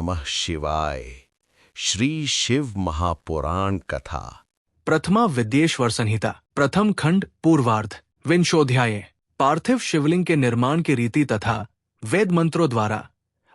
नमः शिवाय। श्री शिव महापुराण कथा। प्रथमा विद्येश्वर संहिता, प्रथम खंड, पूर्वार्ध, विंशोध्याय। पार्थिव शिवलिंग के निर्माण की रीति तथा वेद मंत्रों द्वारा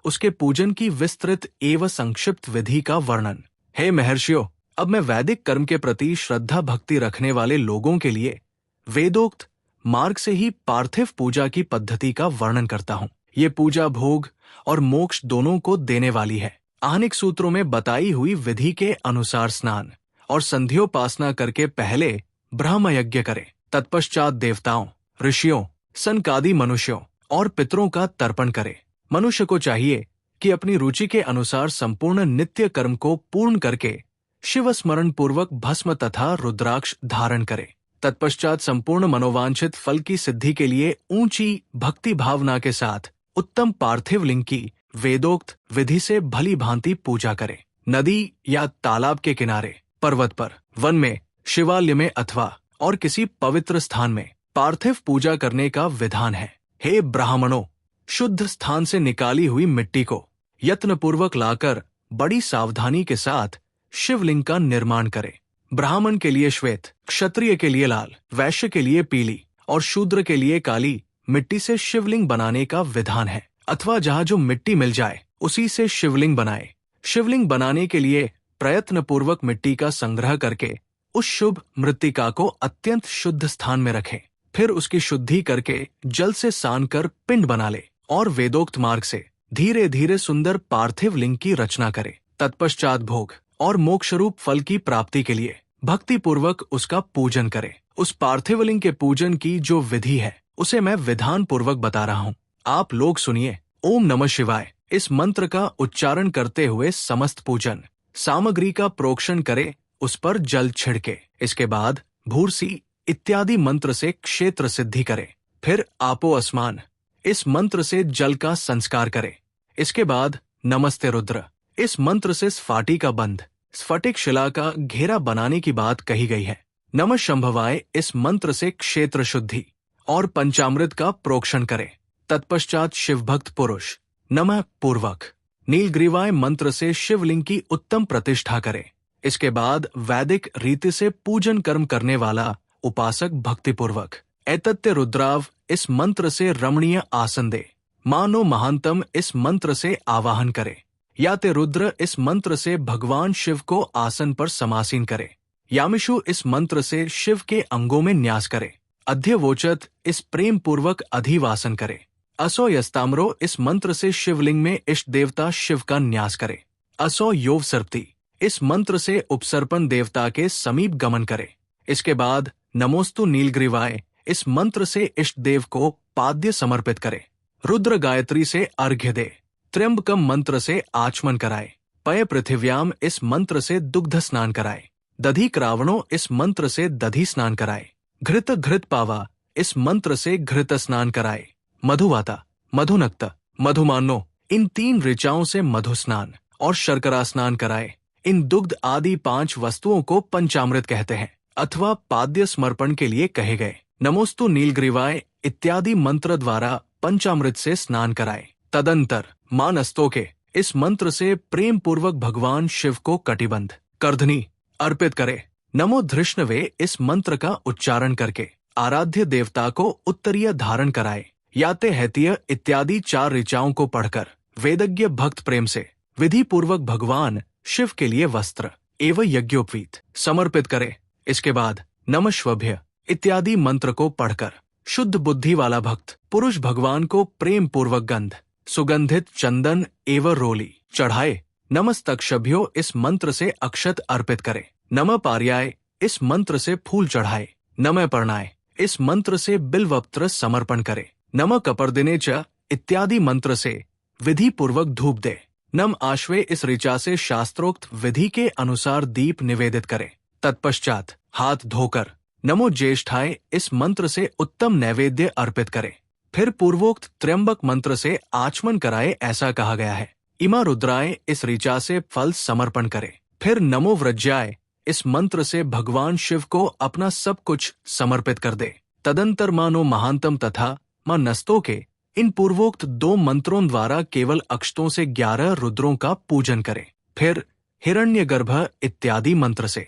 उसके पूजन की विस्तृत एवं संक्षिप्त विधि का वर्णन। हे महर्षियों, अब मैं वैदिक कर्म के प्रति श्रद्धा भक्ति रखने वाले लोगों के लिए वेदोक्त मार्ग से ही पार्थिव पूजा की पद्धति का वर्णन करता हूँ। ये पूजा भोग और मोक्ष दोनों को देने वाली है। आहनिक सूत्रों में बताई हुई विधि के अनुसार स्नान और संध्योपासना करके पहले ब्रह्म यज्ञ करे, तत्पश्चात देवताओं, ऋषियों, सनकादि मनुष्यों और पितरों का तर्पण करे। मनुष्य को चाहिए कि अपनी रुचि के अनुसार संपूर्ण नित्य कर्म को पूर्ण करके शिव स्मरण पूर्वक भस्म तथा रुद्राक्ष धारण करे। तत्पश्चात संपूर्ण मनोवांछित फल की सिद्धि के लिए ऊंची भक्ति भावना के साथ उत्तम पार्थिव लिंग की वेदोक्त विधि से भली भांति पूजा करे। नदी या तालाब के किनारे, पर्वत पर, वन में, शिवालय में अथवा और किसी पवित्र स्थान में पार्थिव पूजा करने का विधान है। हे ब्राह्मणों, शुद्ध स्थान से निकाली हुई मिट्टी को यत्नपूर्वक लाकर बड़ी सावधानी के साथ शिवलिंग का निर्माण करे। ब्राह्मण के लिए श्वेत, क्षत्रिय के लिए लाल, वैश्य के लिए पीली और शूद्र के लिए काली मिट्टी से शिवलिंग बनाने का विधान है, अथवा जहाँ जो मिट्टी मिल जाए उसी से शिवलिंग बनाए। शिवलिंग बनाने के लिए प्रयत्न पूर्वक मिट्टी का संग्रह करके उस शुभ मृत्तिका को अत्यंत शुद्ध स्थान में रखें। फिर उसकी शुद्धि करके जल से सान कर पिंड बना ले और वेदोक्त मार्ग से धीरे धीरे सुंदर पार्थिव लिंग की रचना करे। तत्पश्चात भोग और मोक्ष रूप फल की प्राप्ति के लिए भक्ति पूर्वक उसका पूजन करे। उस पार्थिव लिंग के पूजन की जो विधि है उसे मैं विधान पूर्वक बता रहा हूँ। आप लोग सुनिए। ओम नमः शिवाय इस मंत्र का उच्चारण करते हुए समस्त पूजन सामग्री का प्रोक्षण करे, उस पर जल छिड़के। इसके बाद भूर्सी इत्यादि मंत्र से क्षेत्र सिद्धि करे। फिर आपो अस्मान इस मंत्र से जल का संस्कार करे। इसके बाद नमस्ते रुद्र इस मंत्र से स्फाटी का बंध, स्फटिक शिला का घेरा बनाने की बात कही गई है। नमः शंभवाय इस मंत्र से क्षेत्र शुद्धि और पंचामृत का प्रोक्षण करे। तत्पश्चात शिवभक्त पुरुष नमः पूर्वक नीलग्रीवाय मंत्र से शिवलिंग की उत्तम प्रतिष्ठा करे। इसके बाद वैदिक रीति से पूजन कर्म करने वाला उपासक भक्तिपूर्वक एतत्य रुद्राव इस मंत्र से रमणीय आसन दे। मानो महांतम इस मंत्र से आवाहन करे। या ते रुद्र इस मंत्र से भगवान शिव को आसन पर समासीन करे। यामिषु इस मंत्र से शिव के अंगों में न्यास करे। अध्यवोचत इस प्रेम पूर्वक अधिवासन करे। असो यस्ताम्रो इस मंत्र से शिवलिंग में इष्ट देवता शिव का न्यास करे। असो योव सर्पति इस मंत्र से उपसर्पण देवता के समीप गमन करे। इसके बाद नमोस्तु नीलग्रीवाय इस मंत्र से इष्ट देव को पाद्य समर्पित करे। रुद्र गायत्री से अर्घ्य दे। त्र्यंबकम मंत्र से आचमन कराए। पय पृथिव्याम इस मंत्र से दुग्ध स्नान कराए। दधि क्रावणो इस मंत्र से दधि स्नान कराए। घृत पावा इस मंत्र से घृत स्नान कराए। मधुवाता, मधुनक्त, मधुमानो इन 3 ऋचाओं से मधु स्नान और शर्करा स्नान कराए। इन दुग्ध आदि 5 वस्तुओं को पंचामृत कहते हैं अथवा पाद्य समर्पण के लिए कहे गए। नमोस्तु नीलग्रीवाय इत्यादि मंत्र द्वारा पंचामृत से स्नान कराए। तदंतर मां नस्तोके इस मंत्र से प्रेम पूर्वक भगवान शिव को कटिबंध, कर्धनी अर्पित करे। नमो धृष्णवे इस मंत्र का उच्चारण करके आराध्य देवता को उत्तरीय धारण कराए। याते हैतीय इत्यादि 4 ऋचाओं को पढ़कर वेदज्ञ भक्त प्रेम से विधि पूर्वक भगवान शिव के लिए वस्त्र एवं यज्ञोपवीत समर्पित करे। इसके बाद नमश्वभ्य इत्यादि मंत्र को पढ़कर शुद्ध बुद्धि वाला भक्त पुरुष भगवान को प्रेम पूर्वक गंध, सुगंधित चंदन एवं रोली चढ़ाए। नमस्तक्षभ्यो इस मंत्र से अक्षत अर्पित करे। नमः पार्याय इस मंत्र से फूल चढ़ाए। नमः पर्णाय इस मंत्र से बिल्वपत्र समर्पण करे। नमः कपर्दिने च इत्यादि मंत्र से विधि पूर्वक धूप दे। नम आश्वे इस ऋचा से शास्त्रोक्त विधि के अनुसार दीप निवेदित करे। तत्पश्चात हाथ धोकर नमो ज्येष्ठाय इस मंत्र से उत्तम नैवेद्य अर्पित करे। फिर पूर्वोक्त त्र्यंबक मंत्र से आचमन कराए, ऐसा कहा गया है। इमा रुद्राय इस ऋचा से फल समर्पण करे। फिर नमो व्रज्याय इस मंत्र से भगवान शिव को अपना सब कुछ समर्पित कर दे। तदंतर मानो महांतम तथा मां नस्तों के इन पूर्वोक्त 2 मंत्रों द्वारा केवल अक्षतों से 11 रुद्रों का पूजन करें। फिर हिरण्यगर्भ इत्यादि मंत्र से,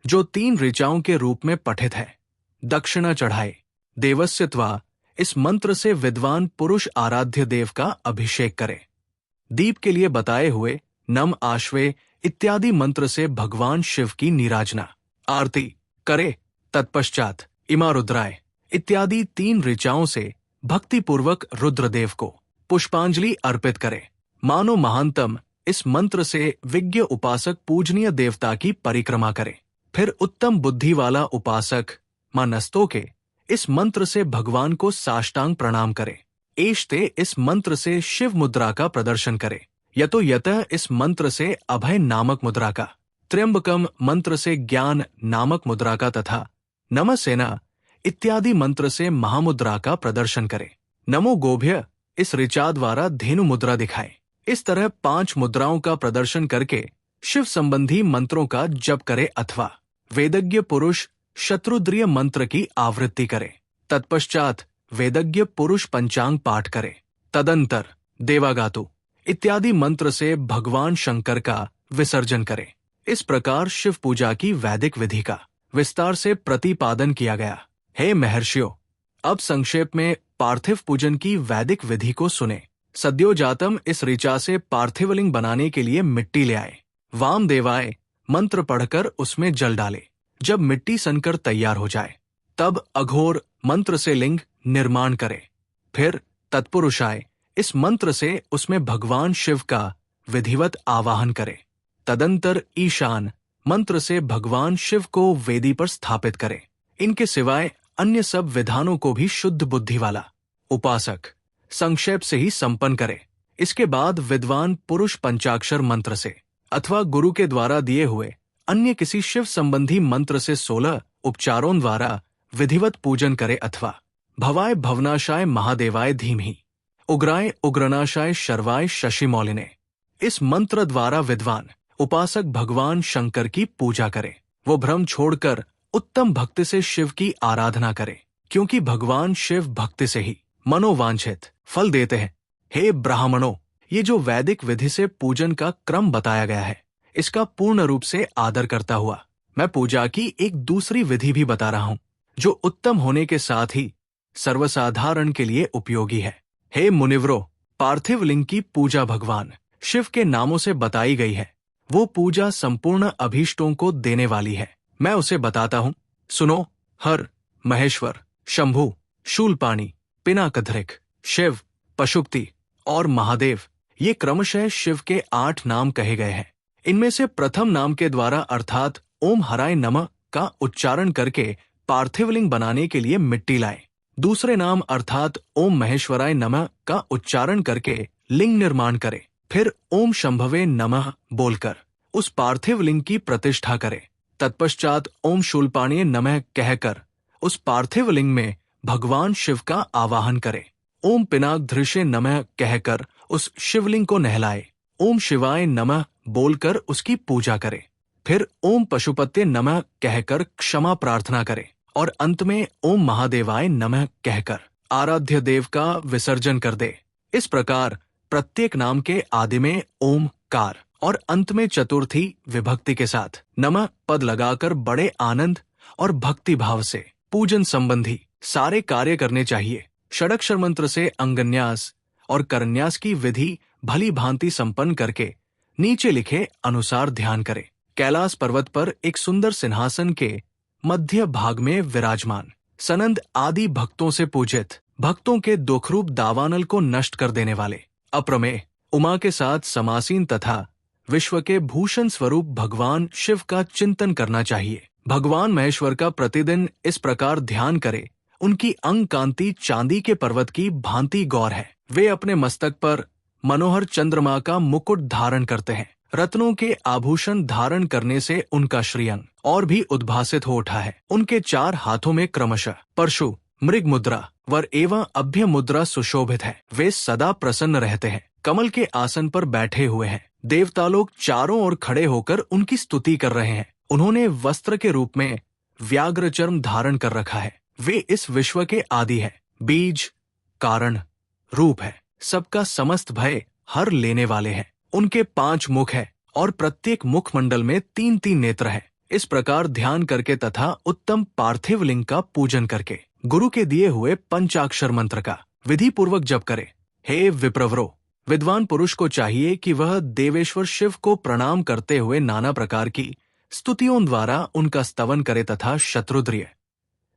जो 3 ऋचाओं के रूप में पठित है, दक्षिणा चढ़ाए। देवस्यत्वा इस मंत्र से विद्वान पुरुष आराध्य देव का अभिषेक करे। दीप के लिए बताए हुए नम आश्वे इत्यादि मंत्र से भगवान शिव की निराजना आरती करे। तत्पश्चात इमा रुद्राय इत्यादि 3 ऋचाओं से भक्तिपूर्वक रुद्रदेव को पुष्पांजलि अर्पित करे। मानो महानतम इस मंत्र से विज्ञ उपासक पूजनीय देवता की परिक्रमा करे। फिर उत्तम बुद्धि वाला उपासक मानस्तों के इस मंत्र से भगवान को साष्टांग प्रणाम करे। एष्ते इस मंत्र से शिव मुद्रा का प्रदर्शन करे। यतो यतः इस मंत्र से अभय नामक मुद्रा का, त्र्यंबकम मंत्र से ज्ञान नामक मुद्रा का तथा नमसेना इत्यादि मंत्र से महामुद्रा का प्रदर्शन करे। नमो गोभ्य इस ऋचा द्वारा धेनु मुद्रा दिखाए। इस तरह 5 मुद्राओं का प्रदर्शन करके शिव संबंधी मंत्रों का जप करे अथवा वेदज्ञ पुरुष शत्रुद्रिय मंत्र की आवृत्ति करे। तत्पश्चात वेदज्ञ पुरुष पंचांग पाठ करे। तदंतर देवागातु इत्यादि मंत्र से भगवान शंकर का विसर्जन करे। इस प्रकार शिव पूजा की वैदिक विधि का विस्तार से प्रतिपादन किया गया। हे महर्षियों, अब संक्षेप में पार्थिव पूजन की वैदिक विधि को सुने। सद्योजातम इस ऋचा से पार्थिवलिंग बनाने के लिए मिट्टी ले आए। वामदेवाय मंत्र पढ़कर उसमें जल डाले। जब मिट्टी सनकर तैयार हो जाए तब अघोर मंत्र से लिंग निर्माण करे। फिर तत्पुरुषाय इस मंत्र से उसमें भगवान शिव का विधिवत आवाहन करे। तदंतर ईशान मंत्र से भगवान शिव को वेदी पर स्थापित करे। इनके सिवाय अन्य सब विधानों को भी शुद्ध बुद्धि वाला उपासक संक्षेप से ही संपन्न करे। इसके बाद विद्वान पुरुष पंचाक्षर मंत्र से अथवा गुरु के द्वारा दिए हुए अन्य किसी शिव संबंधी मंत्र से 16 उपचारों द्वारा विधिवत पूजन करे अथवा भवाय भवनाशाय महादेवाय धीमहि, उग्राय उग्रनाशाय शर्वाय शशिमौलिने इस मंत्र द्वारा विद्वान उपासक भगवान शंकर की पूजा करे। वो भ्रम छोड़कर उत्तम भक्ति से शिव की आराधना करे, क्योंकि भगवान शिव भक्ति से ही मनोवांछित फल देते हैं। हे ब्राह्मणों, ये जो वैदिक विधि से पूजन का क्रम बताया गया है, इसका पूर्ण रूप से आदर करता हुआ मैं पूजा की एक दूसरी विधि भी बता रहा हूँ, जो उत्तम होने के साथ ही सर्वसाधारण के लिए उपयोगी है। हे मुनिवरों, पार्थिव लिंग की पूजा भगवान शिव के नामों से बताई गई है। वो पूजा संपूर्ण अभीष्टों को देने वाली है। मैं उसे बताता हूँ, सुनो। हर, महेश्वर, शंभु, शूलपाणी, पिनाकधृक, शिव, पशुपति और महादेव, ये क्रमशः शिव के 8 नाम कहे गए हैं। इनमें से प्रथम नाम के द्वारा अर्थात ओम हराय नमः का उच्चारण करके पार्थिवलिंग बनाने के लिए मिट्टी लाए। दूसरे नाम अर्थात ओम महेश्वराय नमः का उच्चारण करके लिंग निर्माण करे। फिर ओम शंभवे नमः बोलकर उस पार्थिव लिंग की प्रतिष्ठा करे। तत्पश्चात ओम शूलपाणीय नमः कहकर उस पार्थिव लिंग में भगवान शिव का आवाहन करे। ओम पिनाकधृषे नमः कहकर उस शिवलिंग को नहलाए। ओम शिवाय नमः बोलकर उसकी पूजा करे। फिर ओम पशुपते नमः कहकर क्षमा प्रार्थना करे और अंत में ओम महादेवाय नमः कहकर आराध्य देव का विसर्जन कर दे। इस प्रकार प्रत्येक नाम के आदि में ओमकार और अंत में चतुर्थी विभक्ति के साथ नमः पद लगाकर बड़े आनंद और भक्ति भाव से पूजन संबंधी सारे कार्य करने चाहिए। षडक्षर मंत्र से अंगन्यास और करन्यास की विधि भली भांति संपन्न करके नीचे लिखे अनुसार ध्यान करे। कैलाश पर्वत पर एक सुंदर सिंहासन के मध्य भाग में विराजमान सनंद आदि भक्तों से पूजित, भक्तों के दुखरूप दावानल को नष्ट कर देने वाले अप्रमेय उमा के साथ समासीन तथा विश्व के भूषण स्वरूप भगवान शिव का चिंतन करना चाहिए। भगवान महेश्वर का प्रतिदिन इस प्रकार ध्यान करे। उनकी अंग कांति चांदी के पर्वत की भांति गौर है। वे अपने मस्तक पर मनोहर चंद्रमा का मुकुट धारण करते हैं। रत्नों के आभूषण धारण करने से उनका श्रीअंग और भी उद्भासित हो उठा है। उनके 4 हाथों में क्रमशः परशु, मृग मुद्रा, वर एवं अभ्य मुद्रा सुशोभित है। वे सदा प्रसन्न रहते हैं। कमल के आसन पर बैठे हुए हैं। देवता लोग चारों ओर खड़े होकर उनकी स्तुति कर रहे हैं। उन्होंने वस्त्र के रूप में व्याघ्र चर्म धारण कर रखा है। वे इस विश्व के आदि है। बीज, कारण, रूप है, सबका समस्त भय हर लेने वाले हैं। उनके 5 मुख है और प्रत्येक मुखमंडल में 3-3 नेत्र है। इस प्रकार ध्यान करके तथा उत्तम पार्थिव लिंग का पूजन करके गुरु के दिए हुए पंचाक्षर मंत्र का विधि पूर्वक जप करे। हे विप्रवरो, विद्वान पुरुष को चाहिए कि वह देवेश्वर शिव को प्रणाम करते हुए नाना प्रकार की स्तुतियों द्वारा उनका स्तवन करे तथा शत्रुद्रिय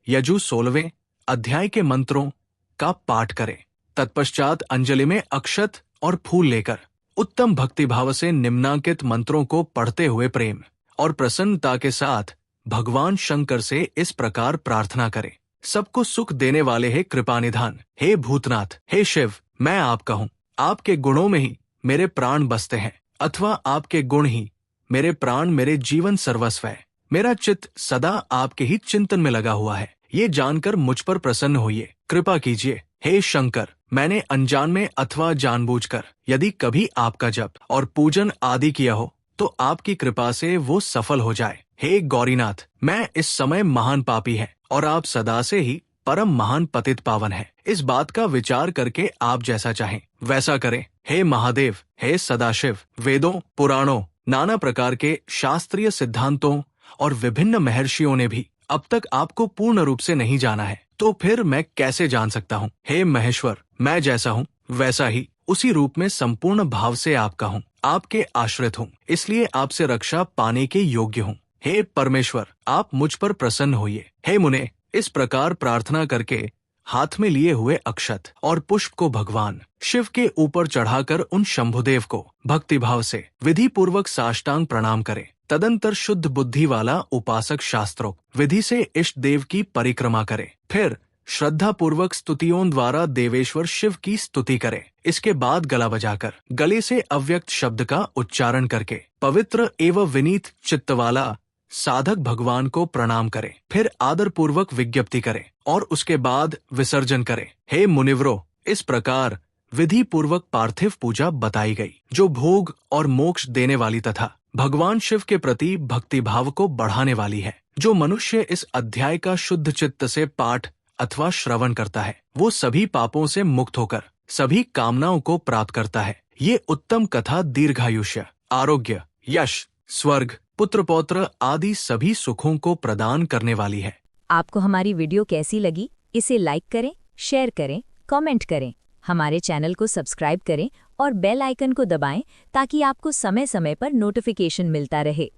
यजु 16वें अध्याय के मंत्रों का पाठ करे। तत्पश्चात अंजलि में अक्षत और फूल लेकर उत्तम भक्तिभाव से निम्नांकित मंत्रों को पढ़ते हुए प्रेम और प्रसन्नता के साथ भगवान शंकर से इस प्रकार प्रार्थना करे। सबको सुख देने वाले हे कृपानिधान, हे भूतनाथ, हे शिव, मैं आपका हूँ। आपके गुणों में ही मेरे प्राण बसते हैं, अथवा आपके गुण ही मेरे प्राण, मेरे जीवन सर्वस्व है। मेरा चित्त सदा आपके ही चिंतन में लगा हुआ है। ये जानकर मुझ पर प्रसन्न होइए, कृपा कीजिए। हे शंकर, मैंने अनजान में अथवा जानबूझकर यदि कभी आपका जप और पूजन आदि किया हो तो आपकी कृपा से वो सफल हो जाए। हे गौरीनाथ, मैं इस समय महान पापी है और आप सदा से ही परम महान पतित पावन है। इस बात का विचार करके आप जैसा चाहें वैसा करें। हे महादेव, हे सदाशिव, वेदों, पुराणों, नाना प्रकार के शास्त्रीय सिद्धांतों और विभिन्न महर्षियों ने भी अब तक आपको पूर्ण रूप से नहीं जाना है, तो फिर मैं कैसे जान सकता हूँ। हे महेश्वर, मैं जैसा हूँ वैसा ही उसी रूप में संपूर्ण भाव से आपका हूँ, आपके आश्रित हूँ, इसलिए आपसे रक्षा पाने के योग्य हूँ। हे परमेश्वर, आप मुझ पर प्रसन्न होइए। हे मुने, इस प्रकार प्रार्थना करके हाथ में लिए हुए अक्षत और पुष्प को भगवान शिव के ऊपर चढ़ाकर उन शंभुदेव को भक्तिभाव से विधि पूर्वक साष्टांग प्रणाम करे। तदंतर शुद्ध बुद्धि वाला उपासक शास्त्रोक्त विधि से इष्ट देव की परिक्रमा करे। फिर श्रद्धा पूर्वक स्तुतियों द्वारा देवेश्वर शिव की स्तुति करे। इसके बाद गला बजाकर गले से अव्यक्त शब्द का उच्चारण करके पवित्र एवं विनीत चित्त वाला साधक भगवान को प्रणाम करे। फिर आदर पूर्वक विज्ञप्ति करे और उसके बाद विसर्जन करे। हे मुनिवरो, इस प्रकार विधि पूर्वक पार्थिव पूजा बताई गई, जो भोग और मोक्ष देने वाली तथा भगवान शिव के प्रति भक्ति भाव को बढ़ाने वाली है। जो मनुष्य इस अध्याय का शुद्ध चित्त से पाठ अथवा श्रवण करता है, वो सभी पापों से मुक्त होकर सभी कामनाओं को प्राप्त करता है। ये उत्तम कथा दीर्घायुष्य, आरोग्य, यश, स्वर्ग, पुत्र पौत्र आदि सभी सुखों को प्रदान करने वाली है। आपको हमारी वीडियो कैसी लगी? इसे लाइक करें, शेयर करें, कमेंट करें। हमारे चैनल को सब्सक्राइब करें और बेल आइकन को दबाएं ताकि आपको समय समय पर नोटिफिकेशन मिलता रहे।